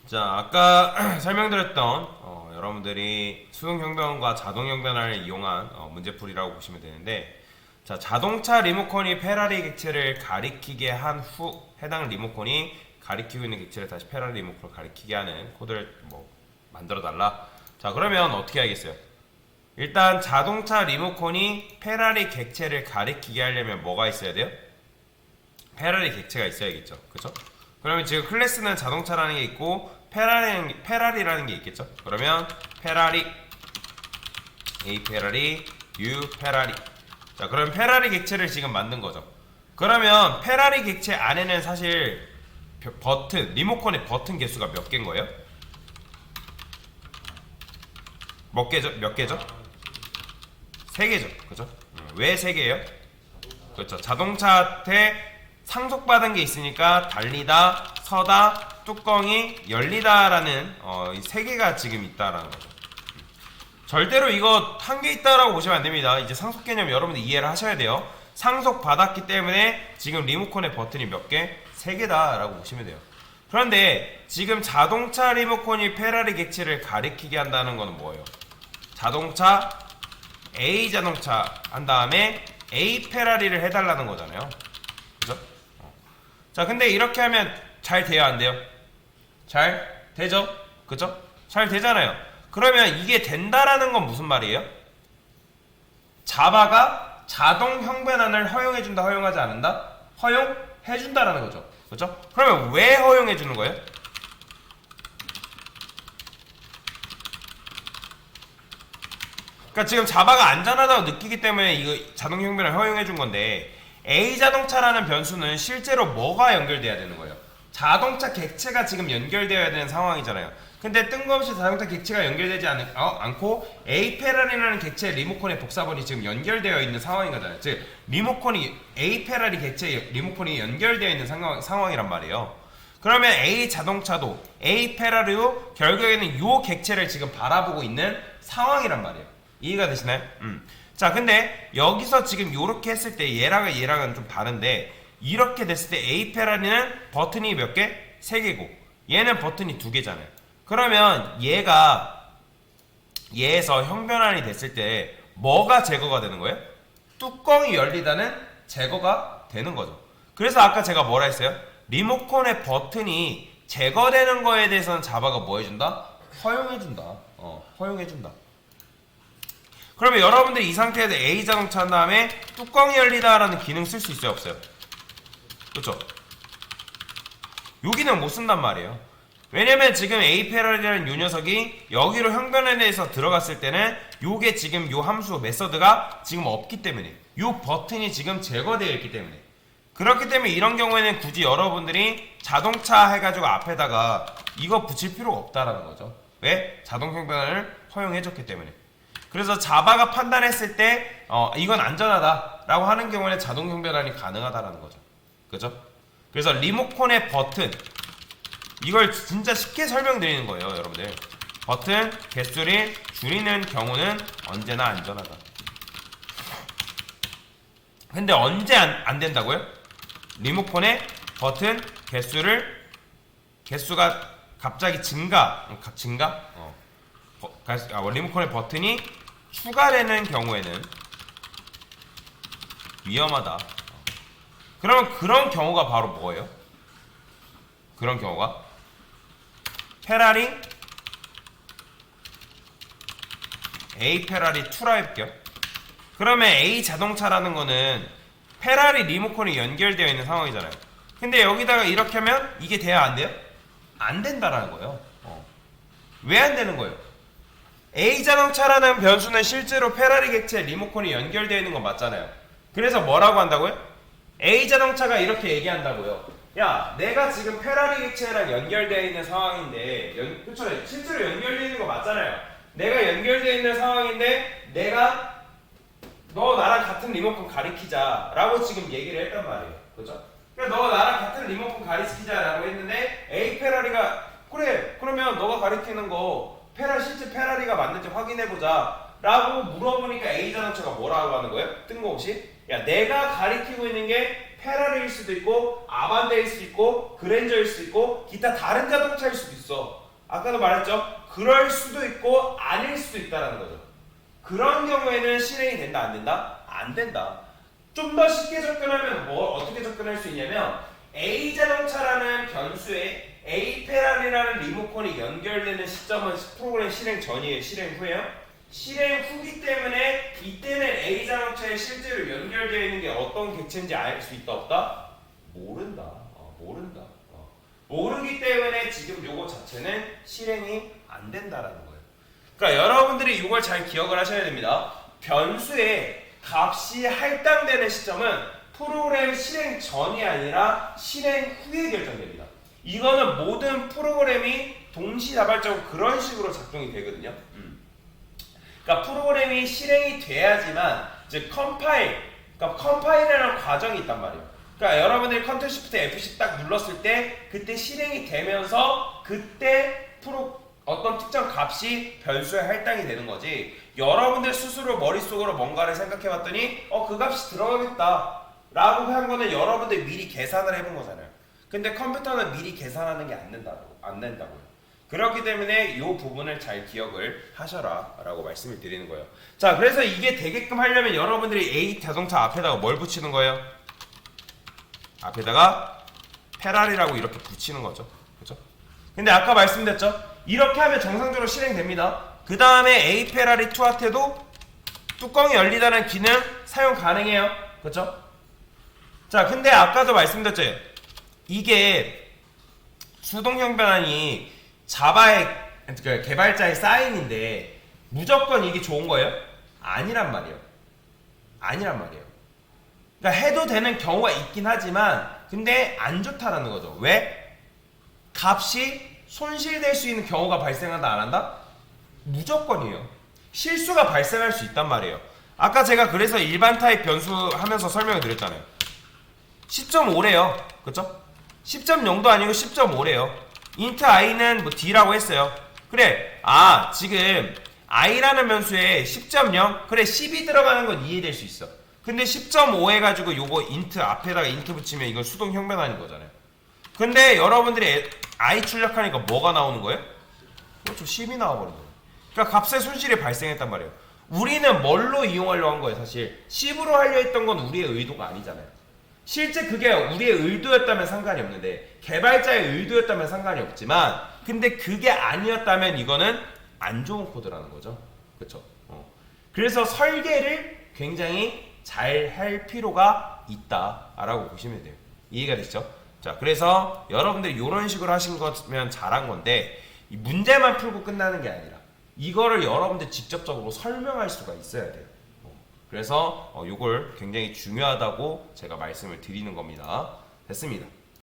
자, 아까 설명드렸던 여러분들이 수동형변과 자동형변화를 이용한 문제풀이라고 보시면 되는데, 자, 자동차 리모컨이 페라리 객체를 가리키게 한 후 해당 리모컨이 가리키고 있는 객체를 다시 페라리 리모컨을 가리키게 하는 코드를 만들어 달라. 자, 그러면 어떻게 하겠어요? 일단 자동차 리모컨이 페라리 객체를 가리키게 하려면 뭐가 있어야 돼요? 페라리 객체가 있어야겠죠. 그쵸? 그러면 지금 클래스는 자동차라는 게 있고 페라리라는 게 있겠죠. 그러면 페라리 A 페라리 U 페라리. 자, 그럼 페라리 객체를 지금 만든 거죠. 그러면 페라리 객체 안에는 사실 버튼, 리모컨의 버튼 개수가 몇 개인 거예요? 몇 개죠? 몇 개죠? 3개죠. 그죠? 왜 3개예요? 그렇죠. 자동차한테 상속받은 게 있으니까 달리다, 서다, 뚜껑이 열리다라는 이 3개가 지금 있다라는 거죠. 절대로 이거 한 개 있다라고 보시면 안 됩니다. 이제 상속 개념 여러분들 이해를 하셔야 돼요. 상속받았기 때문에 지금 리모컨의 버튼이 몇 개? 3개다라고 보시면 돼요. 그런데 지금 자동차 리모컨이 페라리 객체를 가리키게 한다는 거는 뭐예요? 자동차 A 자동차 한 다음에 A 페라리를 해달라는 거잖아요. 그죠? 자, 근데 이렇게 하면 잘 돼요, 안 돼요? 잘 되죠? 그죠? 잘 되잖아요. 그러면 이게 된다라는 건 무슨 말이에요? 자바가 자동 형변환을 허용해준다, 허용하지 않는다? 허용해준다라는 거죠. 그죠? 그러면 왜 허용해주는 거예요? 그러니까 지금 자바가 안전하다고 느끼기 때문에 이거 자동 형변을 허용해 준 건데, A 자동차라는 변수는 실제로 뭐가 연결돼야 되는 거예요? 자동차 객체가 지금 연결되어야 되는 상황이잖아요. 근데 뜬금없이 자동차 객체가 연결되지 않고 A 페라리라는 객체 리모컨의 복사본이 지금 연결되어 있는 상황인 거잖아요. 즉 리모컨이 A 페라리 객체 리모컨이 연결되어 있는 상황이란 말이에요. 그러면 A 자동차도 A 페라리도 결국에는 이 객체를 지금 바라보고 있는 상황이란 말이에요. 이해가 되시나요? 자, 근데 여기서 지금 요렇게 했을 때 얘랑은 좀 다른데, 이렇게 됐을 때 A 페라리는 버튼이 몇 개? 3개고 얘는 버튼이 2개잖아요. 그러면 얘에서 형변환이 됐을 때 뭐가 제거가 되는 거예요? 뚜껑이 열리다는 제거가 되는 거죠. 그래서 아까 제가 뭐라 했어요? 리모컨의 버튼이 제거되는 거에 대해서는 자바가 뭐 해준다? 허용해준다. 허용해준다. 그러면 여러분들이 이 상태에서 A 자동차 한 다음에 뚜껑이 열리다라는 기능 쓸 수 있어요, 없어요? 그렇죠? 요 기능 못 쓴단 말이에요. 왜냐면 지금 A 페라리라는 요 녀석이 여기로 형변환에서 들어갔을 때는 요게 지금 요 함수 메서드가 지금 없기 때문에, 요 버튼이 지금 제거되어 있기 때문에, 그렇기 때문에 이런 경우에는 굳이 여러분들이 자동차 해가지고 앞에다가 이거 붙일 필요가 없다라는 거죠. 왜? 자동 형변환을 허용해줬기 때문에. 그래서 자바가 판단했을 때 이건 안전하다라고 하는 경우에는 자동 형변환이 가능하다라는 거죠. 그죠? 그래서 리모컨의 버튼, 이걸 진짜 쉽게 설명드리는 거예요, 여러분들. 버튼 개수를 줄이는 경우는 언제나 안전하다. 근데 언제 안 된다고요? 리모컨의 버튼 개수가 갑자기 증가? 리모컨의 버튼이 추가되는 경우에는 위험하다. 그러면 그런 경우가 바로 뭐예요? 그런 경우가 페라리 A 페라리 2라 해볼게요. 그러면 A 자동차라는 거는 페라리 리모컨이 연결되어 있는 상황이잖아요. 근데 여기다가 이렇게 하면 이게 돼야 안 돼요? 안 된다라는 거예요. 왜 안 되는 거예요? A 자동차라는 변수는 실제로 페라리 객체 리모컨이 연결되어 있는 건 맞잖아요. 그래서 뭐라고 한다고요? A 자동차가 이렇게 얘기한다고요. 야, 내가 지금 페라리 객체랑 연결되어 있는 상황인데, 그쵸? 실제로 연결되어 있는 거 맞잖아요. 내가 연결되어 있는 상황인데, 내가 너 나랑 같은 리모컨 가리키자 라고 지금 얘기를 했단 말이에요. 그죠? 그러니까 너가 나랑 같은 리모컨 가리키자 라고 했는데, A 페라리가 그래, 그러면 너가 가리키는 거 실제 페라리가 맞는지 확인해보자 라고 물어보니까 A 자동차가 뭐라고 하는 거예요? 뜬금없이? 야, 내가 가리키고 있는 게 페라리일 수도 있고 아반떼일 수도 있고 그랜저일 수도 있고 기타 다른 자동차일 수도 있어. 아까도 말했죠? 그럴 수도 있고 아닐 수도 있다는 거죠. 그런 경우에는 실행이 된다 안 된다? 안 된다. 좀 더 쉽게 접근하면 어떻게 접근할 수 있냐면 A 자동차라는 변수에 A 페라리라는 리모컨이 연결되는 시점은 프로그램 실행 전이에요? 실행 후에요? 실행 후기 때문에 이때는 A 자동차에 실제로 연결되어 있는 게 어떤 객체인지 알 수 있다 없다? 모른다. 모른다. 모르기 때문에 지금 요거 자체는 실행이 안 된다라는 거예요. 그러니까 여러분들이 이걸 잘 기억을 하셔야 됩니다. 변수의 값이 할당되는 시점은 프로그램 실행 전이 아니라 실행 후에 결정됩니다. 이거는 모든 프로그램이 동시다발적으로 그런 식으로 작동이 되거든요. 그러니까 프로그램이 실행이 돼야지만 즉 그러니까 컴파일이라는 과정이 있단 말이에요. 그러니까 여러분들이 컨트롤 시프트 F10 딱 눌렀을 때 그때 실행이 되면서 그때 어떤 특정 값이 변수에 할당이 되는 거지. 여러분들 스스로 머릿속으로 뭔가를 생각해 봤더니 그 값이 들어가겠다 라고 한 거는 여러분들이 미리 계산을 해본 거잖아요. 근데 컴퓨터는 미리 계산하는 게 안 된다고요. 그렇기 때문에 이 부분을 잘 기억을 하셔라 라고 말씀을 드리는 거예요. 자, 그래서 이게 되게끔 하려면 여러분들이 A 자동차 앞에다가 뭘 붙이는 거예요? 앞에다가 페라리라고 이렇게 붙이는 거죠. 그죠? 근데 아까 말씀드렸죠? 이렇게 하면 정상적으로 실행됩니다. 그 다음에 A 페라리 투아테도 뚜껑이 열리다는 기능 사용 가능해요. 그죠? 자, 근데 아까도 말씀드렸죠? 이게 수동형 변환이 자바의 개발자의 사인인데 무조건 이게 좋은 거예요? 아니란 말이에요. 그러니까 해도 되는 경우가 있긴 하지만 근데 안 좋다라는 거죠. 왜? 값이 손실될 수 있는 경우가 발생한다 안 한다? 무조건이에요. 실수가 발생할 수 있단 말이에요. 아까 제가 그래서 일반 타입 변수 하면서 설명을 드렸잖아요. 10.5래요. 그쵸? 10.0도 아니고 10.5래요. int i는 뭐 d라고 했어요. 그래, 지금 i라는 변수에 10.0 그래 10이 들어가는 건 이해될 수 있어. 근데 10.5 해가지고 요거 int 앞에다가 int 붙이면 이건 수동 형변환인 거잖아요. 근데 여러분들이 i 출력하니까 뭐가 나오는 거예요? 그렇죠, 10이 나와버린 거예요. 그러니까 값의 손실이 발생했단 말이에요. 우리는 뭘로 이용하려고 한 거예요? 사실 10으로 하려 했던 건 우리의 의도가 아니잖아요. 실제 그게 우리의 의도였다면 상관이 없는데 개발자의 의도였다면 상관이 없지만 근데 그게 아니었다면 이거는 안 좋은 코드라는 거죠. 그렇죠? 그래서 설계를 굉장히 잘 할 필요가 있다라고 보시면 돼요. 이해가 되시죠? 자, 그래서 여러분들이 이런 식으로 하신 거면 잘한 건데 이 문제만 풀고 끝나는 게 아니라 이거를 여러분들 직접적으로 설명할 수가 있어야 돼요. 그래서 이걸 굉장히 중요하다고 제가 말씀을 드리는 겁니다. 됐습니다.